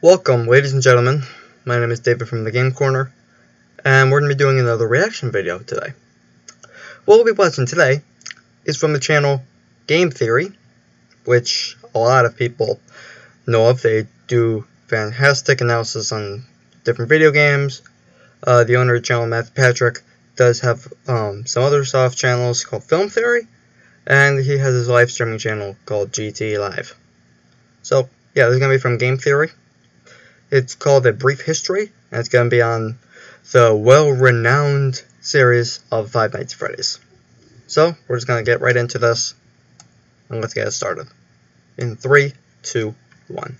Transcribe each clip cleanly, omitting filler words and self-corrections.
Welcome, ladies and gentlemen. My name is David from the Game Corner, and we're going to be doing another reaction video today. What we'll be watching today is from the channel Game Theory, which a lot of people know of. They do fantastic analysis on different video games. The owner of the channel, Matthew Patrick, does have some other soft channels called Film Theory, and he has his live streaming channel called GT Live. So, yeah, this is going to be from Game Theory. It's called A Brief History, and it's going to be on the well-renowned series of Five Nights at Freddy's. So, we're just going to get right into this, and let's get it started. In 3, 2, 1.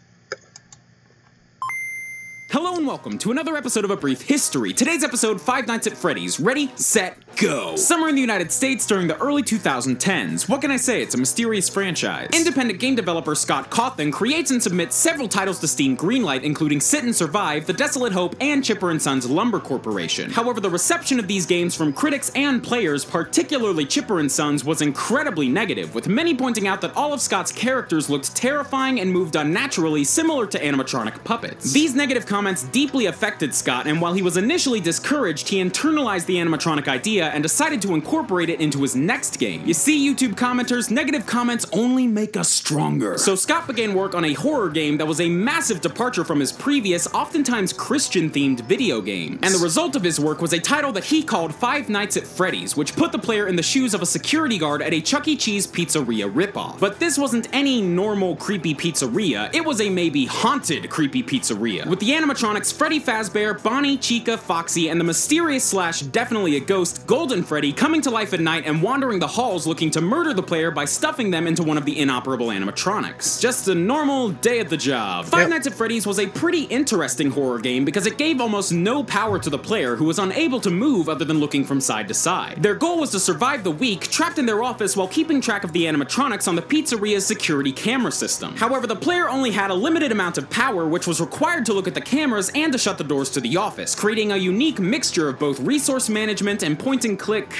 Hello and welcome to another episode of A Brief History. Today's episode, Five Nights at Freddy's. Ready, set, go! Summer in the United States during the early 2010s. What can I say? It's a mysterious franchise. Independent game developer Scott Cawthon creates and submits several titles to Steam Greenlight, including Sit and Survive, The Desolate Hope, and Chipper & Sons Lumber Corporation. However, the reception of these games from critics and players, particularly Chipper & Sons, was incredibly negative, with many pointing out that all of Scott's characters looked terrifying and moved unnaturally, similar to animatronic puppets. These negative comments deeply affected Scott, and while he was initially discouraged, he internalized the animatronic idea and decided to incorporate it into his next game. You see, YouTube commenters, negative comments only make us stronger. So Scott began work on a horror game that was a massive departure from his previous, oftentimes Christian-themed video games. And the result of his work was a title that he called Five Nights at Freddy's, which put the player in the shoes of a security guard at a Chuck E. Cheese pizzeria ripoff. But this wasn't any normal creepy pizzeria, it was a maybe haunted creepy pizzeria, with the animatronics Freddy Fazbear, Bonnie, Chica, Foxy, and the mysterious / definitely a ghost Golden Freddy coming to life at night and wandering the halls looking to murder the player by stuffing them into one of the inoperable animatronics. Just a normal day at the job. Five Nights at Freddy's was a pretty interesting horror game because it gave almost no power to the player, who was unable to move other than looking from side to side. Their goal was to survive the week, trapped in their office while keeping track of the animatronics on the pizzeria's security camera system. However, the player only had a limited amount of power, which was required to look at the cameras and to shut the doors to the office, creating a unique mixture of both resource management and point-and-click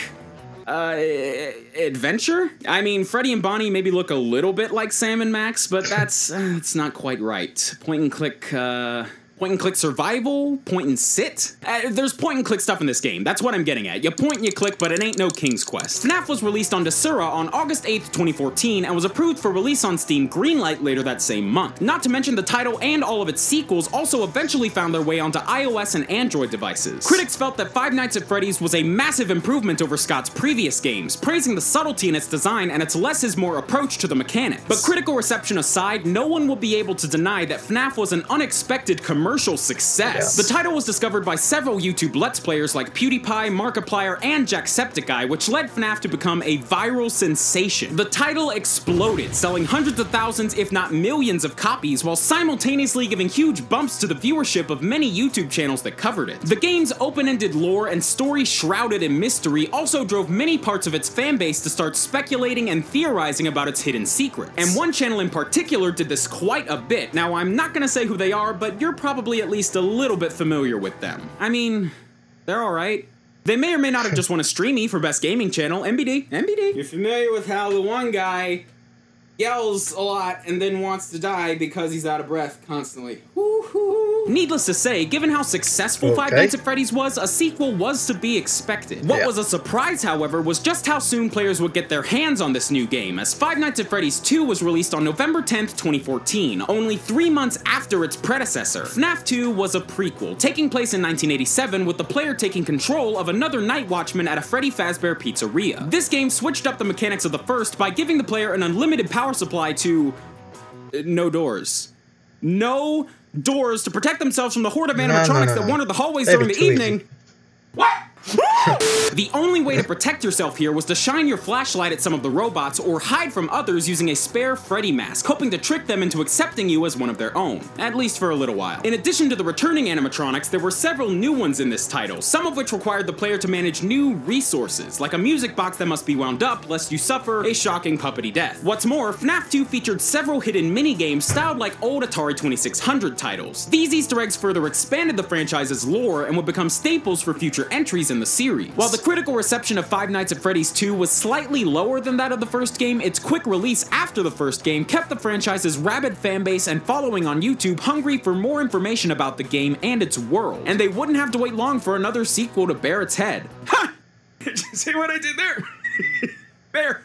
adventure? I mean, Freddy and Bonnie maybe look a little bit like Sam and Max, but that's it's not quite right. Point-and-click survival? Point-and-sit? There's point-and-click stuff in this game, that's what I'm getting at. You point and you click, but it ain't no King's Quest. FNAF was released on Desura on August 8th, 2014, and was approved for release on Steam Greenlight later that same month. Not to mention the title and all of its sequels also eventually found their way onto iOS and Android devices. Critics felt that Five Nights at Freddy's was a massive improvement over Scott's previous games, praising the subtlety in its design and its less is more approach to the mechanics. But critical reception aside, no one will be able to deny that FNAF was an unexpected commercial success. Yes. The title was discovered by several YouTube Let's Players like PewDiePie, Markiplier, and Jacksepticeye, which led FNAF to become a viral sensation. The title exploded, selling hundreds of thousands, if not millions of copies, while simultaneously giving huge bumps to the viewership of many YouTube channels that covered it. The game's open-ended lore and story shrouded in mystery also drove many parts of its fanbase to start speculating and theorizing about its hidden secrets. And one channel in particular did this quite a bit. Now, I'm not gonna say who they are, but you're probably at least a little bit familiar with them. I mean, they're alright. They may or may not have just won a Streamy for Best Gaming Channel. MBD. MBD. You're familiar with how the one guy yells a lot and then wants to die because he's out of breath constantly. Woo-hoo. Needless to say, given how successful Five Nights at Freddy's was, a sequel was to be expected. What was a surprise, however, was just how soon players would get their hands on this new game, as Five Nights at Freddy's 2 was released on November 10th, 2014, only 3 months after its predecessor. FNAF 2 was a prequel, taking place in 1987 with the player taking control of another night watchman at a Freddy Fazbear pizzeria. This game switched up the mechanics of the first by giving the player an unlimited power supply to no doors. No doors to protect themselves from the horde of animatronics that wander the hallways during the evening. What? The only way to protect yourself here was to shine your flashlight at some of the robots or hide from others using a spare Freddy mask, hoping to trick them into accepting you as one of their own, at least for a little while. In addition to the returning animatronics, there were several new ones in this title, some of which required the player to manage new resources, like a music box that must be wound up lest you suffer a shocking puppety death. What's more, FNAF 2 featured several hidden mini-games styled like old Atari 2600 titles. These Easter eggs further expanded the franchise's lore and would become staples for future entries in the series. series. While the critical reception of Five Nights at Freddy's 2 was slightly lower than that of the first game, its quick release after the first game kept the franchise's rabid fanbase and following on YouTube hungry for more information about the game and its world, and they wouldn't have to wait long for another sequel to bear its head. Ha! Did you see what I did there? Bear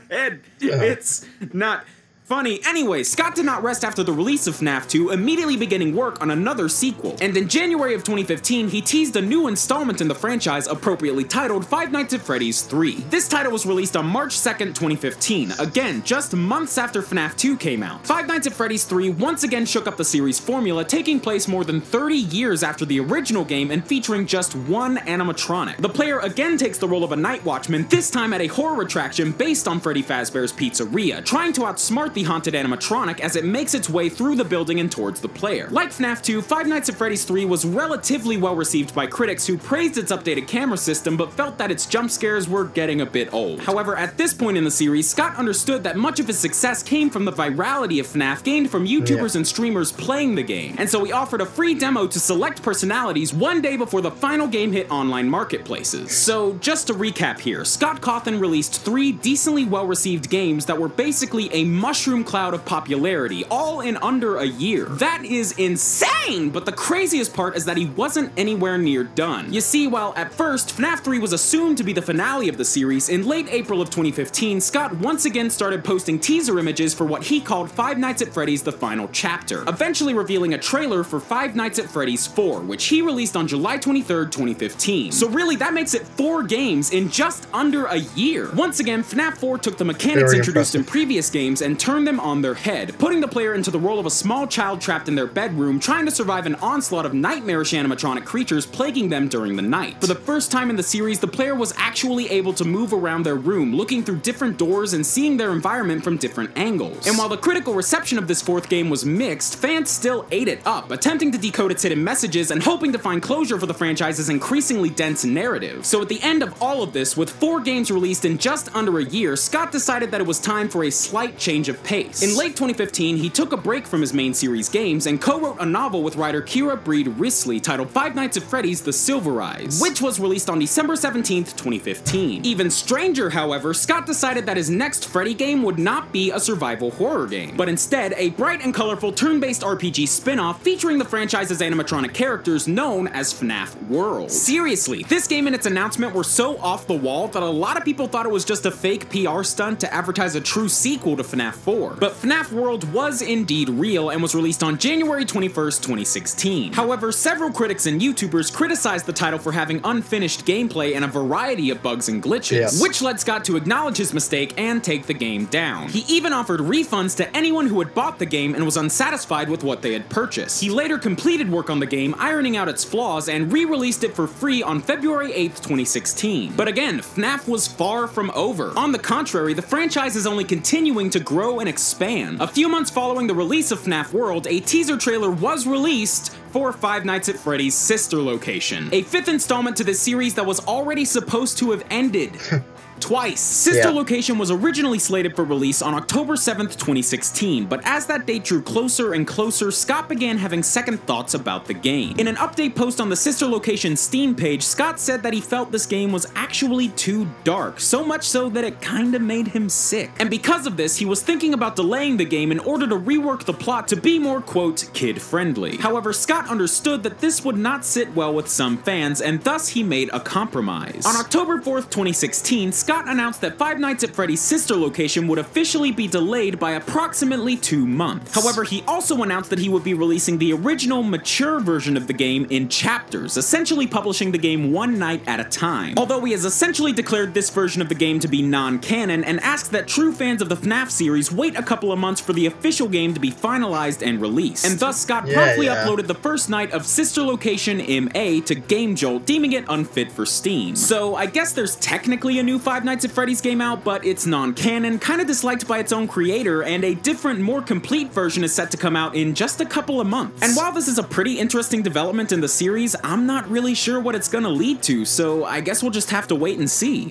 head. It's not funny. Anyway, Scott did not rest after the release of FNAF 2, immediately beginning work on another sequel. And in January of 2015, he teased a new installment in the franchise appropriately titled Five Nights at Freddy's 3. This title was released on March 2nd, 2015, again, just months after FNAF 2 came out. Five Nights at Freddy's 3 once again shook up the series formula, taking place more than 30 years after the original game and featuring just one animatronic. The player again takes the role of a night watchman, this time at a horror attraction based on Freddy Fazbear's Pizzeria, trying to outsmart the haunted animatronic as it makes its way through the building and towards the player. Like FNAF 2, Five Nights at Freddy's 3 was relatively well received by critics who praised its updated camera system but felt that its jump scares were getting a bit old. However, at this point in the series, Scott understood that much of his success came from the virality of FNAF gained from YouTubers and streamers playing the game, and so he offered a free demo to select personalities one day before the final game hit online marketplaces. So, just to recap here, Scott Cawthon released 3 decently well-received games that were basically a mushroom cloud of popularity, all in under a year. That is insane! But the craziest part is that he wasn't anywhere near done. You see, while at first, FNAF 3 was assumed to be the finale of the series, in late April of 2015, Scott once again started posting teaser images for what he called Five Nights at Freddy's The Final Chapter, eventually revealing a trailer for Five Nights at Freddy's 4, which he released on July 23rd, 2015. So really, that makes it 4 games in just under a year. Once again, FNAF 4 took the mechanics introduced in previous games and turned them on their head, putting the player into the role of a small child trapped in their bedroom, trying to survive an onslaught of nightmarish animatronic creatures plaguing them during the night. For the first time in the series, the player was actually able to move around their room, looking through different doors and seeing their environment from different angles. And while the critical reception of this 4th game was mixed, fans still ate it up, attempting to decode its hidden messages and hoping to find closure for the franchise's increasingly dense narrative. So at the end of all of this, with 4 games released in just under a year, Scott decided that it was time for a slight change of pace. In late 2015, he took a break from his main series games and co-wrote a novel with writer Kira Breed Risley titled Five Nights at Freddy's The Silver Eyes, which was released on December 17th, 2015. Even stranger, however, Scott decided that his next Freddy game would not be a survival horror game, but instead a bright and colorful turn-based RPG spin-off featuring the franchise's animatronic characters known as FNAF World. Seriously, this game and its announcement were so off the wall that a lot of people thought it was just a fake PR stunt to advertise a true sequel to FNAF 4. But FNAF World was indeed real and was released on January 21st, 2016. However, several critics and YouTubers criticized the title for having unfinished gameplay and a variety of bugs and glitches, which led Scott to acknowledge his mistake and take the game down. He even offered refunds to anyone who had bought the game and was unsatisfied with what they had purchased. He later completed work on the game, ironing out its flaws, and re-released it for free on February 8th, 2016. But again, FNAF was far from over. On the contrary, the franchise is only continuing to grow and expand. A few months following the release of FNAF World, a teaser trailer was released for Five Nights at Freddy's Sister Location, a 5th installment to this series that was already supposed to have ended. Twice. Sister Location was originally slated for release on October 7th, 2016, but as that date drew closer and closer, Scott began having second thoughts about the game. In an update post on the Sister Location Steam page, Scott said that he felt this game was actually too dark, so much so that it kinda made him sick. And because of this, he was thinking about delaying the game in order to rework the plot to be more, quote, kid-friendly. However, Scott understood that this would not sit well with some fans, and thus he made a compromise. On October 4th, 2016, Scott announced that Five Nights at Freddy's Sister Location would officially be delayed by approximately 2 months. However, he also announced that he would be releasing the original mature version of the game in chapters, essentially publishing the game one night at a time. Although he has essentially declared this version of the game to be non-canon and asked that true fans of the FNAF series wait a couple of months for the official game to be finalized and released. And thus, Scott promptly uploaded the first night of Sister Location MA to GameJolt, deeming it unfit for Steam. So I guess there's technically a new Five Nights at Freddy's game out, but it's non-canon, kinda disliked by its own creator, and a different, more complete version is set to come out in just a couple of months. And while this is a pretty interesting development in the series, I'm not really sure what it's gonna lead to, so I guess we'll just have to wait and see.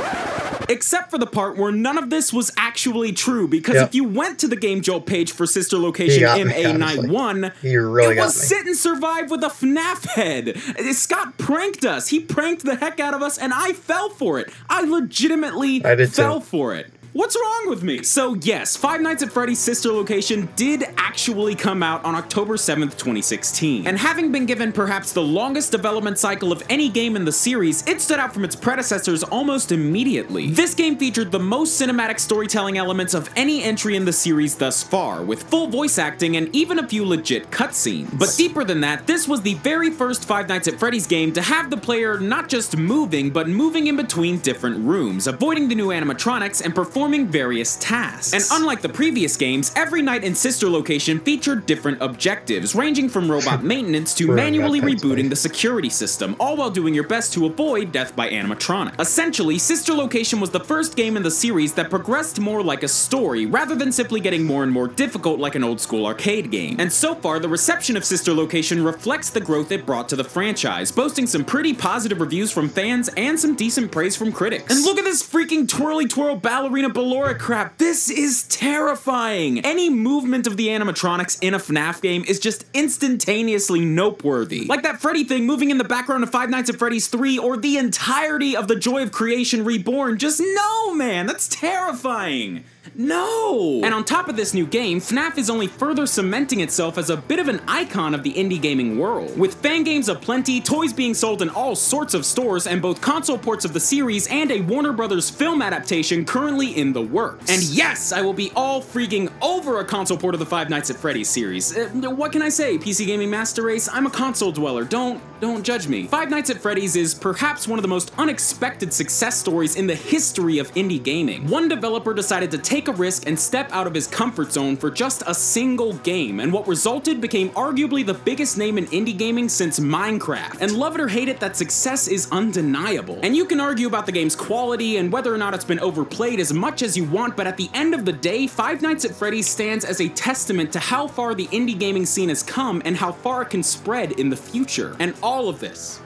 Except for the part where none of this was actually true, because if you went to the Game Jolt page for Sister Location MA91, it was Sit and Survive with a FNAF head. Scott pranked us. He pranked the heck out of us, and I fell for it. I legitimately fell for it. What's wrong with me? So yes, Five Nights at Freddy's Sister Location did actually come out on October 7th, 2016. And having been given perhaps the longest development cycle of any game in the series, it stood out from its predecessors almost immediately. This game featured the most cinematic storytelling elements of any entry in the series thus far, with full voice acting and even a few legit cutscenes. But deeper than that, this was the very first Five Nights at Freddy's game to have the player not just moving, but moving in between different rooms, avoiding the new animatronics and performing various tasks. And unlike the previous games, every night in Sister Location featured different objectives, ranging from robot maintenance to manually rebooting the security system, all while doing your best to avoid death by animatronic. Essentially, Sister Location was the first game in the series that progressed more like a story, rather than simply getting more and more difficult like an old-school arcade game. And so far, the reception of Sister Location reflects the growth it brought to the franchise, boasting some pretty positive reviews from fans and some decent praise from critics. And look at this freaking twirly twirl ballerina Ballora crap. This is terrifying. Any movement of the animatronics in a FNAF game is just instantaneously noteworthy. Like that Freddy thing moving in the background of Five Nights at Freddy's 3, or the entirety of the Joy of Creation Reborn. Just no, man, that's terrifying. No! And on top of this new game, FNAF is only further cementing itself as a bit of an icon of the indie gaming world. With fan games aplenty, toys being sold in all sorts of stores, and both console ports of the series and a Warner Brothers film adaptation currently in the works. And yes, I will be all freaking over a console port of the Five Nights at Freddy's series. What can I say, PC Gaming Master Race? I'm a console dweller, don't judge me. Five Nights at Freddy's is perhaps one of the most unexpected success stories in the history of indie gaming. One developer decided to take a risk and step out of his comfort zone for just a single game, and what resulted became arguably the biggest name in indie gaming since Minecraft. And love it or hate it, that success is undeniable. And you can argue about the game's quality and whether or not it's been overplayed as much as you want, but at the end of the day, Five Nights at Freddy's stands as a testament to how far the indie gaming scene has come and how far it can spread in the future. And all of this,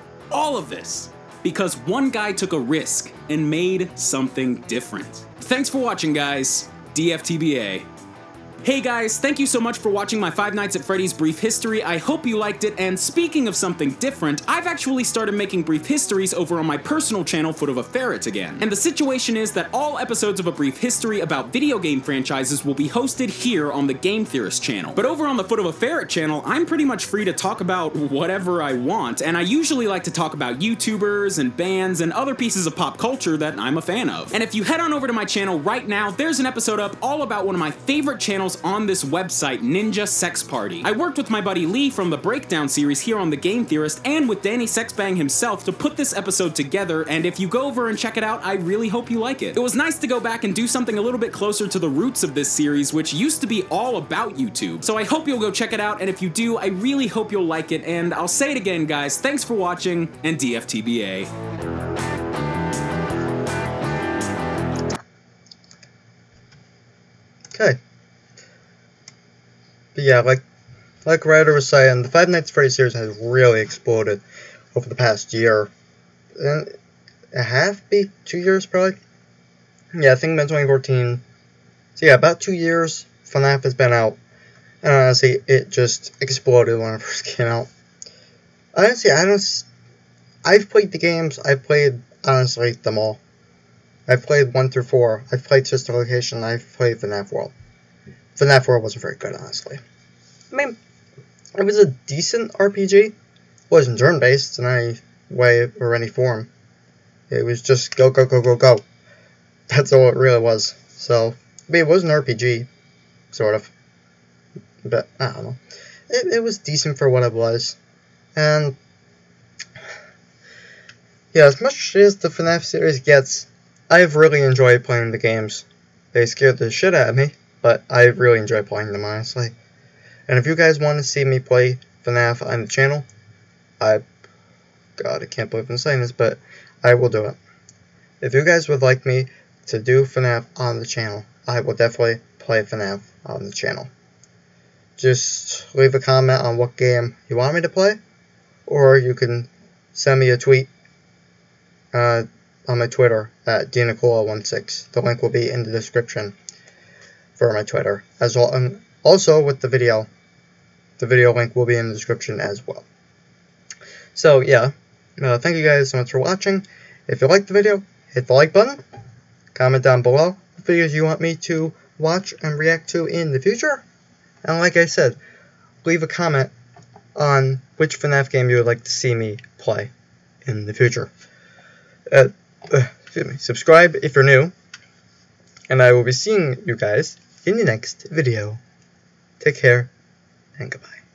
because one guy took a risk and made something different. Thanks for watching, guys. DFTBA. Hey guys, thank you so much for watching my Five Nights at Freddy's brief history. I hope you liked it, and speaking of something different, I've actually started making brief histories over on my personal channel, Foot of a Ferret, again. And the situation is that all episodes of a brief history about video game franchises will be hosted here on the Game Theorist channel. But over on the Foot of a Ferret channel, I'm pretty much free to talk about whatever I want, and I usually like to talk about YouTubers and bands and other pieces of pop culture that I'm a fan of. And if you head on over to my channel right now, there's an episode up all about one of my favorite channels on this website, Ninja Sex Party. I worked with my buddy Lee from the Breakdown series here on the Game Theorist and with Danny Sexbang himself to put this episode together, and if you go over and check it out, I really hope you like it. It was nice to go back and do something a little bit closer to the roots of this series, which used to be all about YouTube. So I hope you'll go check it out, and if you do, I really hope you'll like it, and I'll say it again, guys, thanks for watching, and DFTBA. Okay. But yeah, like Ryder was saying, the Five Nights at Freddy's series has really exploded over the past year. And a half, maybe 2 years probably? Yeah, I think about 2014. So yeah, about 2 years FNAF has been out. And honestly, it just exploded when it first came out. Honestly, I've played the games. I've played, honestly, them all. I've played 1 through 4. I've played Sister Location. I've played FNAF World. FNAF World wasn't very good, honestly. I mean, it was a decent RPG. It wasn't turn-based in any way or any form. It was just go, go, go, go, go. That's all it really was. So, I mean, it was an RPG, sort of. But, I don't know. It was decent for what it was. And, yeah, as much as the FNAF series gets, I've really enjoyed playing the games. They scared the shit out of me, but I really enjoy playing them, honestly. And if you guys want to see me play FNAF on the channel, God, I can't believe I'm saying this, but I will do it. If you guys would like me to do FNAF on the channel, I will definitely play FNAF on the channel. Just leave a comment on what game you want me to play, or you can send me a tweet on my Twitter at dnicola16. The link will be in the description for my Twitter as well, and also with the video link will be in the description as well. So yeah, thank you guys so much for watching. If you liked the video, hit the like button, comment down below what videos you want me to watch and react to in the future, and like I said, leave a comment on which FNAF game you would like to see me play in the future. Excuse me. Subscribe if you're new, and I will be seeing you guys in the next video. Take care, and goodbye.